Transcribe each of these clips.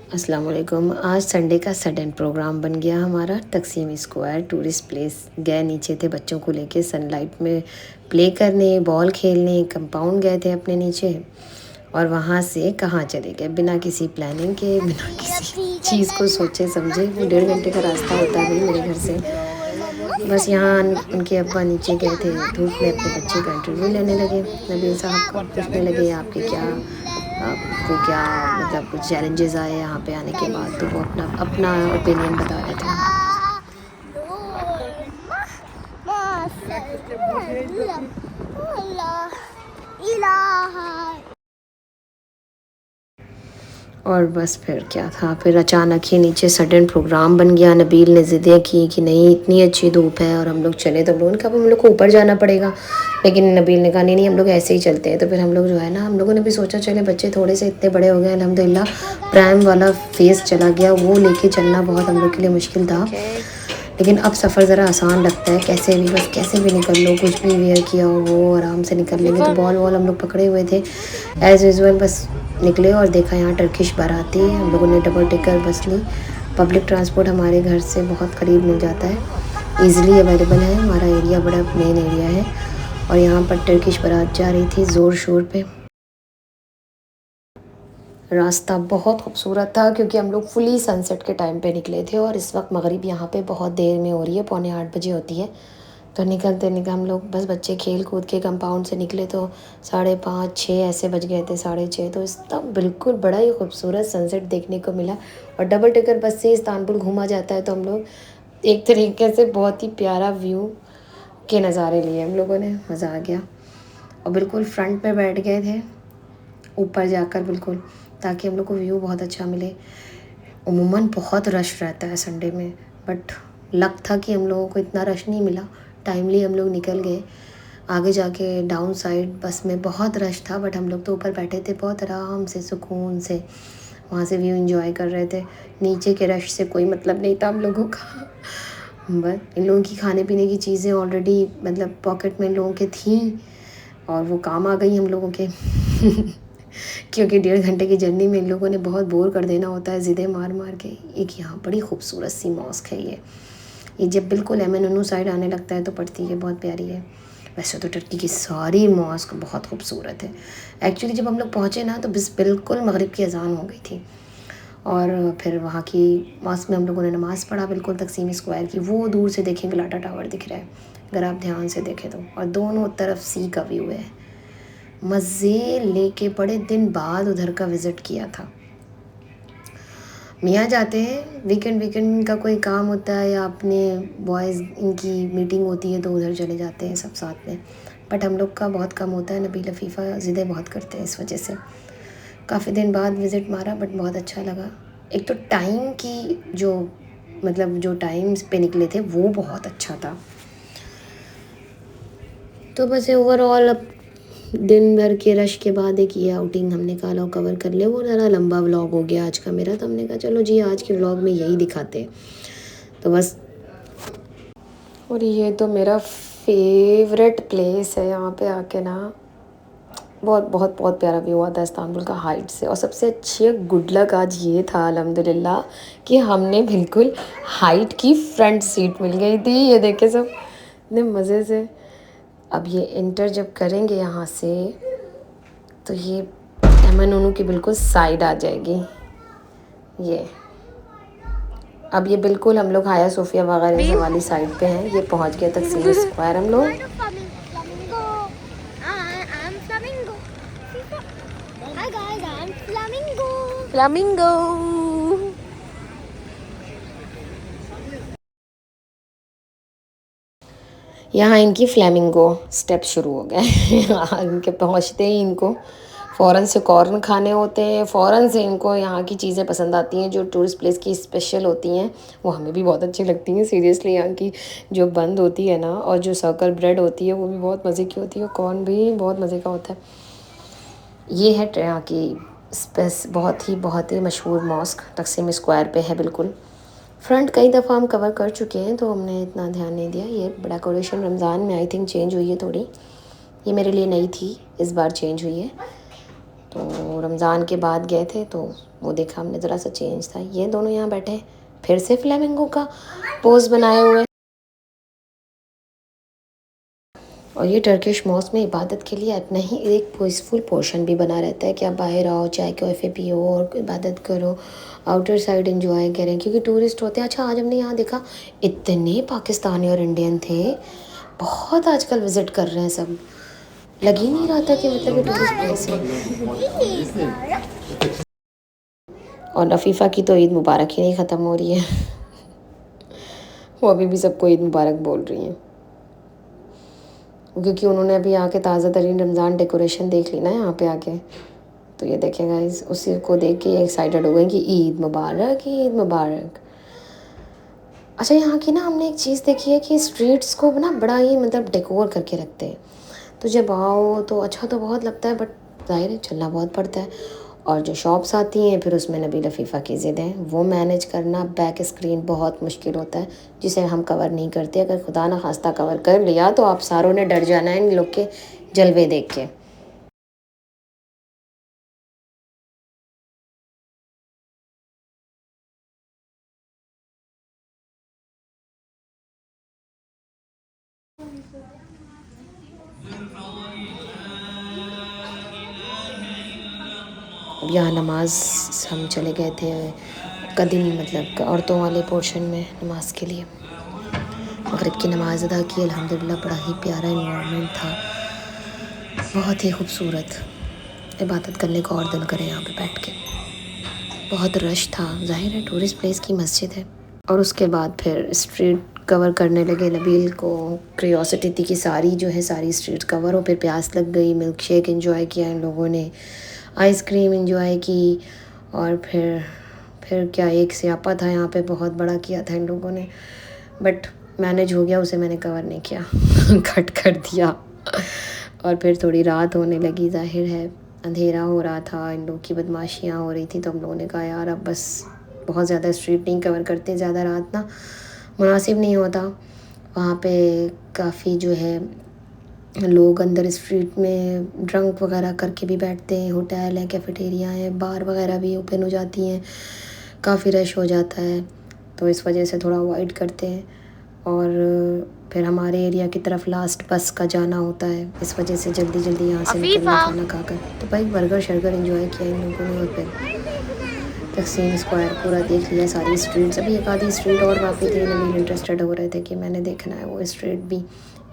अस्सलाम वालेकुम। आज संडे का सडन प्रोग्राम बन गया हमारा तकसीम स्क्वायर टूरिस्ट प्लेस। गए नीचे थे बच्चों को लेके सनलाइट में प्ले करने, बॉल खेलने, कंपाउंड गए थे अपने नीचे और वहाँ से कहाँ चले गए बिना किसी प्लानिंग के, बिना किसी चीज़ को सोचे समझे। वो 1.5 घंटे का रास्ता होता है भाई मेरे घर से। बस यहाँ उनके अब्बा नीचे गए थे धूप में अपने बच्चे का इंटरव्यू लेने लगे। नबील साहब का पूछने लगे आपके क्या आपको क्या मतलब कुछ चैलेंजेस आए यहाँ पे आने के बाद, तो वो अपना अपना ओपिनियन बता रहे थे। और बस फिर क्या था, फिर अचानक ही नीचे सडन प्रोग्राम बन गया। नबील ने ज़िद्दें की कि नहीं इतनी अच्छी धूप है और हम लोग चले, तो हम लोगों ने कहा हम लोग को ऊपर जाना पड़ेगा, लेकिन नबील ने कहा नहीं नहीं हम लोग ऐसे ही चलते हैं। तो फिर हम लोग जो है ना, हम लोगों ने भी सोचा चले बच्चे थोड़े से इतने बड़े हो गए अल्हम्दुलिल्लाह, प्राइम वाला फेज़ चला गया, वो लेके चलना बहुत हम लोग के लिए मुश्किल था। लेकिन अब सफ़र ज़रा आसान लगता है, कैसे भी बस कैसे भी निकल लो, कुछ भी वेयर किया हो वो आराम से निकल लेंगे। तो बॉल वॉल हम लोग पकड़े हुए थे एज़ यूजुअल, बस निकले और देखा यहाँ टर्किश बाराती है। हम लोगों ने डबल टिकर बस ली। पब्लिक ट्रांसपोर्ट हमारे घर से बहुत करीब मिल जाता है, ईज़िली अवेलेबल है। हमारा एरिया बड़ा मेन एरिया है और यहाँ पर टर्किश बारात जा रही थी ज़ोर शोर पे। रास्ता बहुत खूबसूरत था क्योंकि हम लोग फुली सनसेट के टाइम पे निकले थे और इस वक्त मगरिब यहाँ पे बहुत देर में हो रही है, 7:45 होती है। तो निकलते हम लोग बस बच्चे खेल कूद के कंपाउंड से निकले तो 5:30-6 ऐसे बज गए थे, 6:30। तो इस तब बिल्कुल बड़ा ही खूबसूरत सनसेट देखने को मिला। और डबल टिकर बस से इस्तांबुल घूमा जाता है, तो हम लोग एक तरीके से बहुत ही प्यारा व्यू के नज़ारे लिए हम लोगों ने, मज़ा आ गया। और बिल्कुल फ्रंट पे बैठ गए थे ऊपर जाकर बिल्कुल, ताकि हम लोग को व्यू बहुत अच्छा मिले। उमूमन बहुत रश रहता है संडे में, बट लक था कि हम लोगों को इतना रश नहीं मिला, टाइमली हम लोग निकल गए। आगे जाके डाउन साइड बस में बहुत रश था, बट हम लोग तो ऊपर बैठे थे बहुत आराम से सुकून से, वहाँ से व्यू एंजॉय कर रहे थे। नीचे के रश से कोई मतलब नहीं था हम लोगों का। बस इन लोगों की खाने पीने की चीज़ें ऑलरेडी मतलब पॉकेट में इन लोगों के थी और वो काम आ गई हम लोगों के। क्योंकि 1.5 घंटे की जर्नी में इन लोगों ने बहुत बोर कर देना होता है ज़िद्दें मार मार के। एक यहाँ बड़ी खूबसूरत सी मॉस्क है ये जब बिल्कुल एमएनएनू साइड आने लगता है तो पड़ती है, बहुत प्यारी है। वैसे तो टर्की की सारी मॉस्क बहुत खूबसूरत है। एक्चुअली जब हम लोग पहुँचे ना तो बिल्कुल मगरिब की अजान हो गई थी और फिर वहाँ की मॉस्क में हम लोगों ने नमाज़ पढ़ा बिल्कुल तकसीम स्क्वायर की। वो दूर से देखें गलाटा टावर दिख रहा है अगर आप ध्यान से देखें तो, और दोनों तरफ सी का व्यू है। मज़े लेके बड़े दिन बाद उधर का विज़िट किया था। मियाँ जाते हैं वीकेंड का कोई काम होता है या अपने बॉयज़ इनकी मीटिंग होती है तो उधर चले जाते हैं सब साथ में, बट हम लोग का बहुत कम होता है। नबील लफीफ़ा ज़िद्दें बहुत करते हैं, इस वजह से काफ़ी दिन बाद विज़िट मारा, बट बहुत अच्छा लगा। एक तो टाइम की जो मतलब जो टाइम्स पे निकले थे वो बहुत अच्छा था। तो बस ओवरऑल अब दिन भर के रश के बाद एक ये आउटिंग हमने कहा कवर कर ले। वो ज़रा लंबा व्लॉग हो गया आज का मेरा, तो हमने कहा चलो जी आज के व्लॉग में यही दिखाते हैं, तो बस। और ये तो मेरा फेवरेट प्लेस है, यहाँ पे आके ना बहुत बहुत बहुत प्यारा व्यू आता है इस्तांबुल का हाइट से। और सबसे अच्छी गुड लक आज ये था अल्हम्दुलिल्लाह कि हमने बिल्कुल हाइट की फ्रंट सीट मिल गई थी। ये देखे सब इतने मज़े से। अब ये इंटर जब करेंगे यहाँ से तो ये एमएनओ की बिल्कुल साइड आ जाएगी। ये अब ये बिल्कुल हम लोग हाया सोफिया वगैरह वाली साइड पे हैं। ये पहुँच गए तकसीम स्क्वायर हम लोग। फ्लामिंगो यहाँ इनकी फ्लेमिंगो स्टेप शुरू हो गए। इनके पहुँचते ही इनको फ़ौरन से कॉर्न खाने होते हैं, फ़ौरन से इनको यहाँ की चीज़ें पसंद आती हैं जो टूरिस्ट प्लेस की स्पेशल होती हैं। वो हमें भी बहुत अच्छी लगती हैं सीरियसली। यहाँ की जो बंद होती है ना और जो सर्कल ब्रेड होती है वो भी बहुत मज़े की होती है, कॉर्न भी बहुत मज़े का होता है। ये है यहाँ की बहुत ही मशहूर मॉस्क तकसीम स्क्वायर पे है बिल्कुल। फ्रंट कई दफ़ा हम कवर कर चुके हैं तो हमने इतना ध्यान नहीं दिया। ये डेकोरेशन रमज़ान में आई थिंक चेंज हुई है थोड़ी, ये मेरे लिए नई थी, इस बार चेंज हुई है। तो रमज़ान के बाद गए थे तो वो देखा हमने, ज़रा सा चेंज था। ये दोनों यहाँ बैठे हैं, फिर से फ्लेमिंगो का पोज बनाए हुए। और ये टर्किश मॉस्क में इबादत के लिए अपना ही एक पीसफुल पोर्शन भी बना रहता है कि आप बाहर आओ, चाय कॉफ़ी पियो और इबादत करो, आउटर साइड एंजॉय करें, क्योंकि टूरिस्ट होते हैं। अच्छा, आज हमने यहाँ देखा इतने पाकिस्तानी और इंडियन थे, बहुत आजकल विज़िट कर रहे हैं सब। लग ही नहीं रहा था कि मतलब ये टूरिस्ट प्लेस है। और लफीफ़ा की तो ईद मुबारक ही नहीं ख़त्म हो रही है वो अभी भी सबको ईद मुबारक बोल रही हैं, क्योंकि उन्होंने अभी आके ताज़ा तरीन रमज़ान डेकोरेशन देख ली ना यहाँ पे आके। तो ये देखें गाइस, उसी को देख के एक्साइटेड हो गए कि ईद मुबारक, ईद मुबारक। अच्छा, यहाँ की ना हमने एक चीज़ देखी है कि स्ट्रीट्स को ना बड़ा ही मतलब डेकोर करके रखते हैं। तो जब आओ तो अच्छा तो बहुत लगता है, बट ज़ाहिर है चलना बहुत पड़ता है। और जो शॉप्स आती हैं फिर उसमें नबी लफीफ़ा की ज़िद है, वो मैनेज करना बैक स्क्रीन बहुत मुश्किल होता है, जिसे हम कवर नहीं करते। अगर खुदा ना खास्ता कवर कर लिया तो आप सारों ने डर जाना है इन लोग के जलवे देख के। यहाँ नमाज हम चले गए थे कदीम, मतलब औरतों वाले पोर्शन में नमाज के लिए। मगरिब की नमाज़ अदा की अल्हम्दुलिल्लाह। बड़ा ही प्यारा इन्वायरमेंट था, बहुत ही खूबसूरत। इबादत करने को और दिल करे यहाँ पे बैठ के। बहुत रश था, जाहिर है टूरिस्ट प्लेस की मस्जिद है। और उसके बाद फिर स्ट्रीट कवर करने लगे। नबील को क्यूरियोसिटी थी कि सारी जो है सारी स्ट्रीट कवर हो। फिर प्यास लग गई, मिल्क शेक एंजॉय किया इन लोगों ने, आइसक्रीम एंजॉय की। और फिर क्या एक स्यापा था यहाँ पे, बहुत बड़ा किया था इन लोगों ने, बट मैनेज हो गया, उसे मैंने कवर नहीं किया कट कर दिया। और फिर थोड़ी रात होने लगी, जाहिर है अंधेरा हो रहा था, इन लोग की बदमाशियाँ हो रही थी। तो हम लोगों ने कहा यार अब बस बहुत ज़्यादा स्ट्रीट नहीं कवर करते, ज़्यादा रात ना मुनासिब नहीं होता। वहाँ पे काफ़ी जो है लोग अंदर स्ट्रीट में ड्रंक वगैरह करके भी बैठते हैं, होटल है, कैफेटेरिया है, बार वगैरह भी ओपन हो जाती हैं, काफ़ी रश हो जाता है। तो इस वजह से थोड़ा अवॉइड करते हैं। और फिर हमारे एरिया की तरफ लास्ट बस का जाना होता है, इस वजह से जल्दी जल्दी यहाँ से निकलना खाना खाकर। तो भाई बर्गर शर्गर एंजॉय किया इन लोगों ने। और फिर तकसीम स्क्वायर पूरा देख लिया, सारी स्ट्रीट्स। अभी एक आधी स्ट्रीट और बाकी थी, नबील इंटरेस्टेड हो रहे थे कि मैंने देखना है वो स्ट्रीट भी।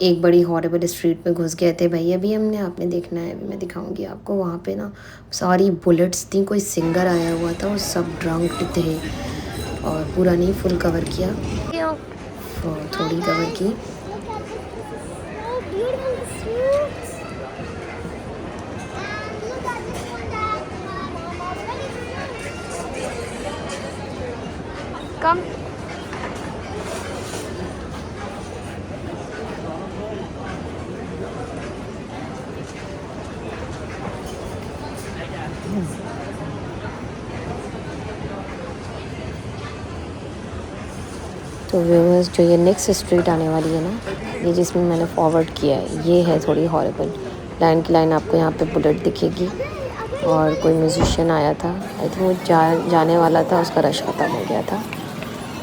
एक बड़ी हॉरेबल स्ट्रीट में घुस गए थे भाई, अभी हमने आपने देखना है, अभी मैं दिखाऊंगी आपको। वहाँ पे ना सारी बुलेट्स थी, कोई सिंगर आया हुआ था, वो सब ड्रंक थे। और पूरा नहीं फुल कवर किया, थोड़ी कवर की। कम तो व्यूअर्स, जो ये नेक्स्ट स्ट्रीट आने वाली है ना, ये जिसमें मैंने फॉरवर्ड किया है, ये है थोड़ी हॉरेबल। लाइन की लाइन आपको यहाँ पे बुलेट दिखेगी। और कोई म्यूजिशियन आया था, आई थिंक वो जाने वाला था, उसका रश ख़त्म हो गया था।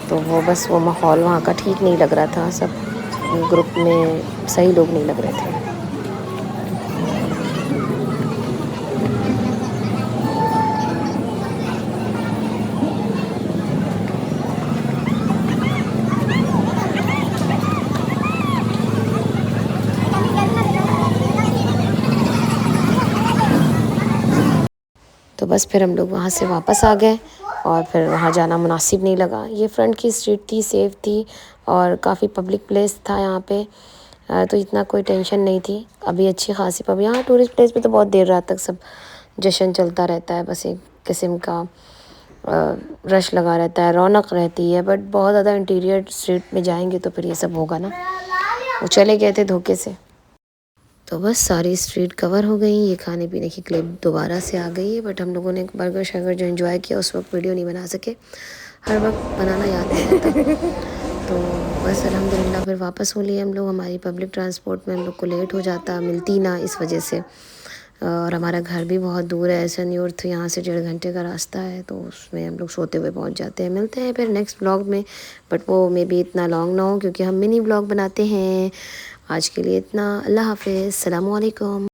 तो वो बस वो माहौल वहाँ का ठीक नहीं लग रहा था, सब ग्रुप में सही लोग नहीं लग रहे थे। तो बस फिर हम लोग वहाँ से वापस आ गए और फिर वहाँ जाना मुनासिब नहीं लगा। ये फ्रंट की स्ट्रीट थी, सेफ़ थी और काफ़ी पब्लिक प्लेस था यहाँ पे, तो इतना कोई टेंशन नहीं थी। अभी अच्छी खासी पब, यहाँ टूरिस्ट प्लेस पे तो बहुत देर रात तक सब जश्न चलता रहता है, बस एक किस्म का रश लगा रहता है, रौनक रहती है। बट बहुत ज़्यादा इंटीरियर स्ट्रीट में जाएंगे तो फिर ये सब होगा ना। वो चले गए थे धोखे से। तो बस सारी स्ट्रीट कवर हो गई। ये खाने पीने की क्लिप दोबारा से आ गई है, बट हम लोगों ने बर्गर शर्गर जो एंजॉय किया उस वक्त वीडियो नहीं बना सके, हर वक्त बनाना याद नहीं रहता। तो बस अल्हम्दुलिल्लाह फिर वापस हो लिए हम लोग। हमारी पब्लिक ट्रांसपोर्ट में हम लोग को लेट हो जाता, मिलती ना, इस वजह से और हमारा घर भी बहुत दूर है ऐसनयूर, तो यहाँ से 1.5 घंटे का रास्ता है, तो उसमें हम लोग सोते हुए पहुँच जाते हैं। मिलते हैं फिर नेक्स्ट ब्लॉग में, बट वो मे बी इतना लॉन्ग ना हो क्योंकि हम मिनी ब्लॉग बनाते हैं। आज के लिए इतना। अल्लाह हाफ़िज़, अस्सलामु अलैकुम।